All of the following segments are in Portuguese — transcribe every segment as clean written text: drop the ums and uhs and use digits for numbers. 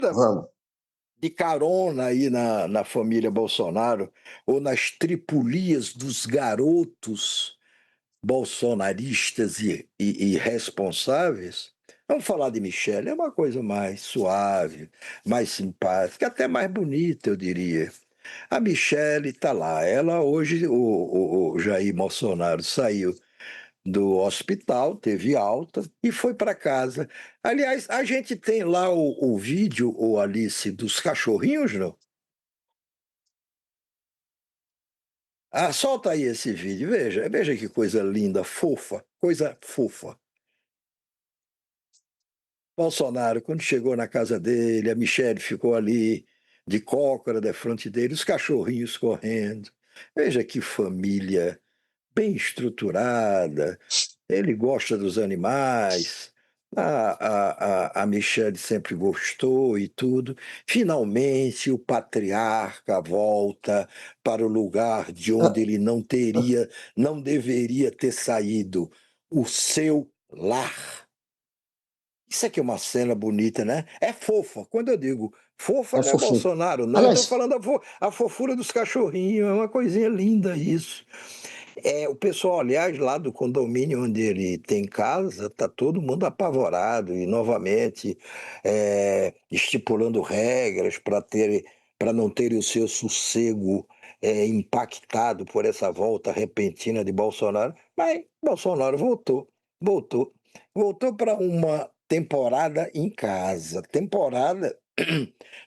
Vamos. de carona aí na família Bolsonaro ou nas tripulias dos garotos bolsonaristas e responsáveis, vamos falar de Michele, é uma coisa mais suave, mais simpática, até mais bonita, eu diria. A Michele está lá, ela hoje, o Jair Bolsonaro saiu do hospital, teve alta e foi para casa. Aliás, a gente tem lá o vídeo, o Alice, dos cachorrinhos, não? Ah, solta aí esse vídeo, veja que coisa linda, fofa, coisa fofa. Bolsonaro, quando chegou na casa dele, a Michele ficou ali de cócora da frente dele, os cachorrinhos correndo. Veja que família bem estruturada, ele gosta dos animais, a Michelle sempre gostou e tudo. Finalmente, o patriarca volta para o lugar de onde ele não deveria ter saído, o seu lar. Isso aqui é uma cena bonita, né? É fofa. Quando eu digo fofa, É não é fofinho. Bolsonaro, não. Eu estou Aliás, falando a fofura dos cachorrinhos. É uma coisinha linda isso. O pessoal, aliás, lá do condomínio onde ele tem casa, está todo mundo apavorado e, novamente, estipulando regras para não terem o seu sossego impactado por essa volta repentina de Bolsonaro. Mas Bolsonaro voltou, voltou para uma temporada em casa. Temporada,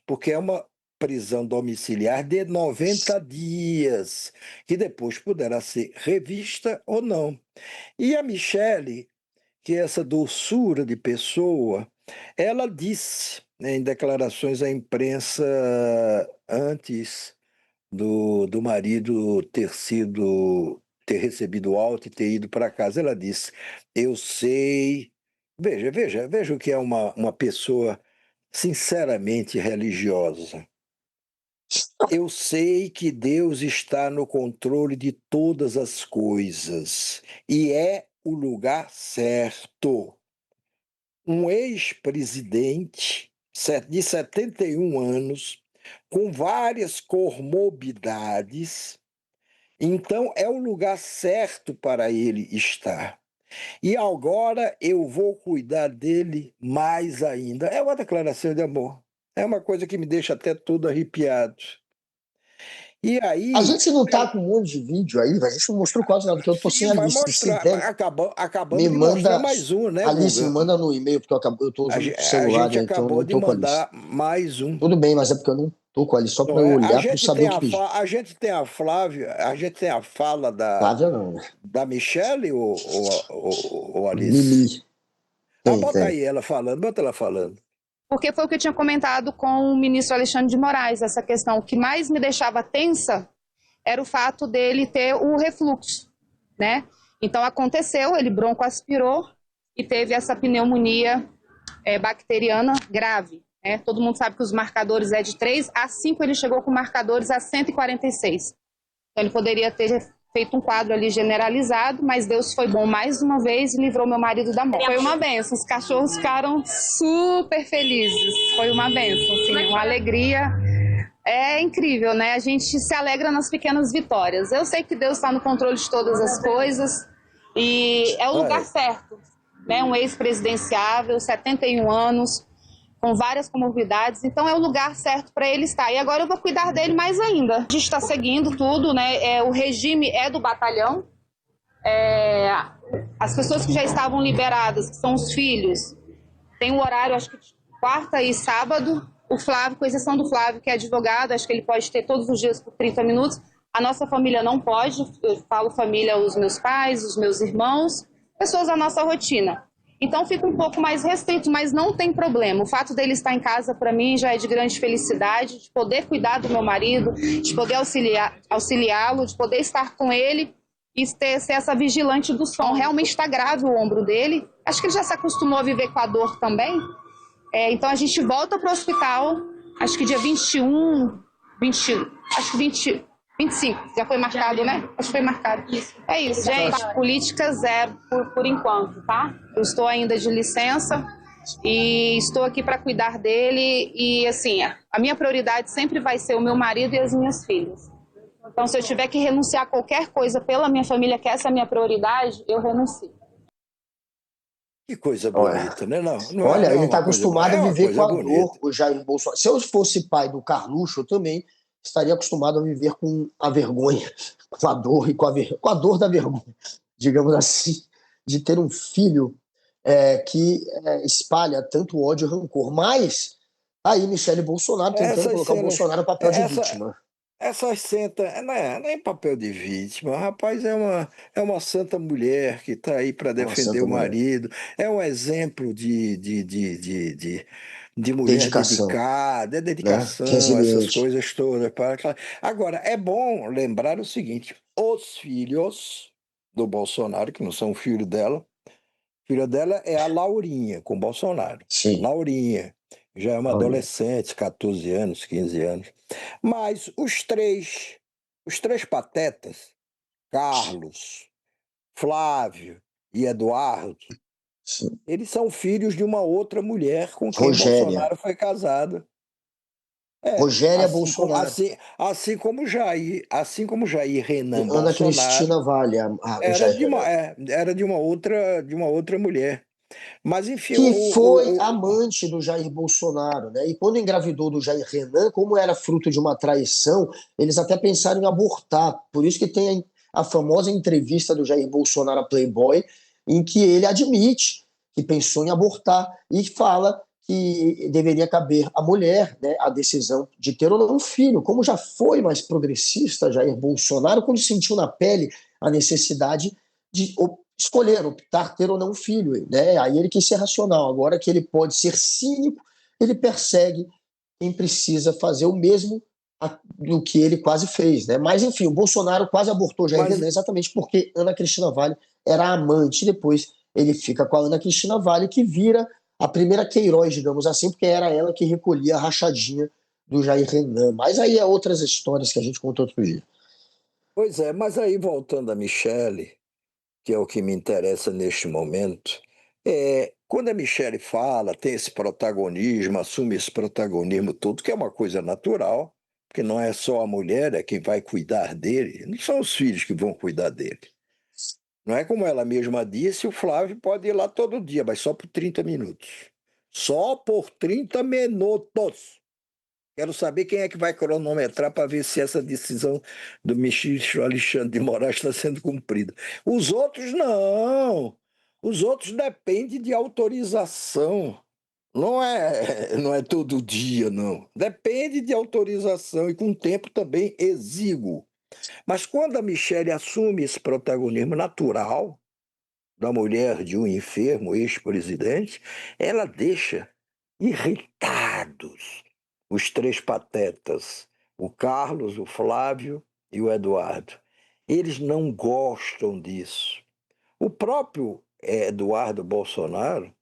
porque é uma prisão domiciliar de 90 dias, que depois poderá ser revista ou não. E a Michele, que é essa doçura de pessoa, ela disse, né, em declarações à imprensa antes do marido ter recebido alta e ter ido para casa, ela disse: eu sei. Veja o que é uma pessoa sinceramente religiosa. Eu sei que Deus está no controle de todas as coisas e é o lugar certo. Um ex-presidente de 71 anos, com várias comorbidades, então é o lugar certo para ele estar. E agora eu vou cuidar dele mais ainda. É uma declaração de amor. É uma coisa que me deixa até todo arrepiado. E a aí, gente não tá com um monte de vídeo aí, a gente não mostrou quase nada, porque eu tô sem sim, a vai lista. Se mostrar. der, Acabamos me de mostrar manda. mais um, né, Alice, me Guga? manda no e-mail, porque eu tô usando o A celular, gente né, então eu acabou não de tô com a lista. mandar mais um. Tudo bem, mas é porque eu não tô com a lista, só Não para eu é? olhar para eu saber o que pedir. A gente tem a Flávia, a gente tem a fala Flávia não, né? da Michelle ou Alice? Mimi. Ah, Tem, bota tem. aí ela falando, bota ela falando. Porque foi o que eu tinha comentado com o ministro Alexandre de Moraes, essa questão. O que mais me deixava tensa era o fato dele ter o refluxo, né? Então aconteceu, ele broncoaspirou e teve essa pneumonia bacteriana grave, né? Todo mundo sabe que os marcadores é de 3 a 5, ele chegou com marcadores a 146. Então ele poderia ter feito um quadro ali generalizado, mas Deus foi bom mais uma vez e livrou meu marido da morte. Foi uma benção, os cachorros ficaram super felizes, foi uma benção, assim, uma alegria. É incrível, né? A gente se alegra nas pequenas vitórias. Eu sei que Deus está no controle de todas as coisas e é o lugar certo, né? Um ex-presidenciável, 71 anos, com várias comorbidades, então é o lugar certo para ele estar. E agora eu vou cuidar dele mais ainda. A gente está seguindo tudo, né? O regime é do batalhão. As pessoas que já estavam liberadas, que são os filhos, tem um horário, acho que quarta e sábado. O Flávio, com exceção do Flávio, que é advogado, acho que ele pode ter todos os dias por 30 minutos. A nossa família não pode. Eu falo família, os meus pais, os meus irmãos, pessoas da nossa rotina. Então fica um pouco mais restrito, mas não tem problema. O fato dele estar em casa, para mim, já é de grande felicidade, de poder cuidar do meu marido, de poder auxiliá-lo, de poder estar com ele e ser essa vigilante do som. Realmente está grave o ombro dele. Acho que ele já se acostumou a viver com a dor também. Então a gente volta para o hospital, acho que dia 21, 20, acho que 20, 25, já foi marcado, né? Acho que foi marcado. É isso, gente. Política zero por enquanto, tá? Eu estou ainda de licença, e estou aqui para cuidar dele e, assim, a minha prioridade sempre vai ser o meu marido e as minhas filhas. Então, se eu tiver que renunciar a qualquer coisa pela minha família, que essa é a minha prioridade, eu renuncio. Que coisa Olha, bonita, né? olha, Não é ele está uma coisa bonita, acostumado a é uma viver com coisa a dor, bonita. o Jair Bolsonaro. Se eu fosse pai do Carluxo, eu também estaria acostumado a viver com a vergonha, com a dor e com a dor da vergonha, digamos assim, de ter um filho que espalha tanto ódio e rancor. Mas aí Michele Bolsonaro tentando Essas colocar o cenas, Bolsonaro no papel de essa, vítima. essas senta, não é em papel de vítima, rapaz, é uma santa mulher que está aí para É uma defender santa o mulher. marido, é um exemplo de mulher Dedicação, dedicada, é né? dedicação, essas Resiliente. coisas todas. Agora, é bom lembrar o seguinte: os filhos do Bolsonaro, que não são filho dela é a Laurinha, com Bolsonaro. Sim. Laurinha, já é uma Olha. adolescente, 14 anos, 15 anos. Mas os três patetas, Carlos, Flávio e Eduardo, Sim. eles são filhos de uma outra mulher com quem Rogéria. Bolsonaro foi casado. Rogéria Bolsonaro. Assim como Jair E Renan Ana Bolsonaro Cristina Vale, o Jair Renan. era de uma outra mulher. Mas enfim, Que foi amante do Jair Bolsonaro, né? E quando engravidou do Jair Renan, como era fruto de uma traição, eles até pensaram em abortar. Por isso que tem a famosa entrevista do Jair Bolsonaro à Playboy, em que ele admite que pensou em abortar e fala que deveria caber à mulher, né, a decisão de ter ou não um filho. Como já foi mais progressista Jair Bolsonaro, quando sentiu na pele a necessidade de escolher, optar ter ou não um filho, né? Aí ele quis ser racional. Agora que ele pode ser cínico, ele persegue quem precisa fazer o mesmo do que ele quase fez, né? Mas enfim, o Bolsonaro quase abortou Jair mas Renan exatamente porque Ana Cristina Vale era a amante. Depois ele fica com a Ana Cristina Vale, que vira a primeira Queiroz, digamos assim, porque era ela que recolhia a rachadinha do Jair Renan. Mas aí é outras histórias que a gente conta outro dia. Pois é, mas aí voltando a Michele, que é o que me interessa neste momento, quando a Michele fala, tem esse protagonismo, assume esse protagonismo todo, que é uma coisa natural, porque não é só a mulher é quem vai cuidar dele, não são os filhos que vão cuidar dele. Não é como ela mesma disse, o Flávio pode ir lá todo dia, mas só por 30 minutos. Só por 30 minutos. Quero saber quem é que vai cronometrar para ver se essa decisão do ministro Alexandre de Moraes está sendo cumprida. Os outros não. Os outros dependem de autorização. Não é todo dia, não. Depende de autorização e com tempo também exíguo. Mas quando a Michelle assume esse protagonismo natural da mulher de um enfermo ex-presidente, ela deixa irritados os três patetas, o Carlos, o Flávio e o Eduardo. Eles não gostam disso. O próprio Eduardo Bolsonaro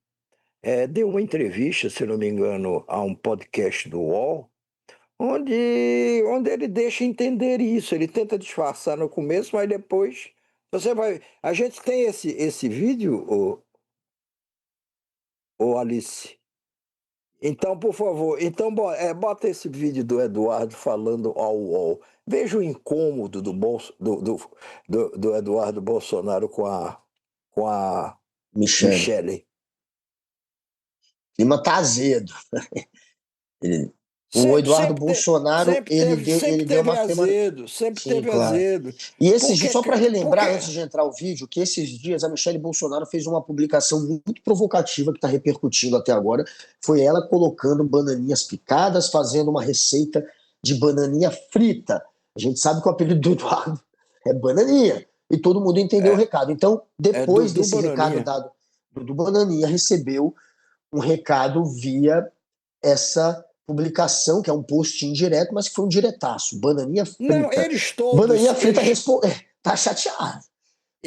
deu uma entrevista, se não me engano, a um podcast do UOL, onde ele deixa entender isso. Ele tenta disfarçar no começo, mas depois você vai. A gente tem esse vídeo, ô Alice. Então, por favor, então bota esse vídeo do Eduardo falando ao UOL. Veja o incômodo do Eduardo Bolsonaro com a Michele. Michele. O clima tá azedo. Ele, o Sempre, Eduardo sempre, te- Bolsonaro, sempre ele deu teve uma afirmação. azedo, sempre Sim, teve claro. azedo. E esses dias, Porque, só para relembrar, porque antes de entrar o vídeo, que esses dias a Michele Bolsonaro fez uma publicação muito provocativa que está repercutindo até agora. Foi ela colocando bananinhas picadas, fazendo uma receita de bananinha frita. A gente sabe que o apelido do Eduardo é bananinha. E todo mundo entendeu o é, recado. Então, é depois Dudu desse recado Bananinha. dado, do Bananinha recebeu um recado via essa publicação, que é um post indireto, mas que foi um diretaço. Não, Bananinha frita eles, tá chateado.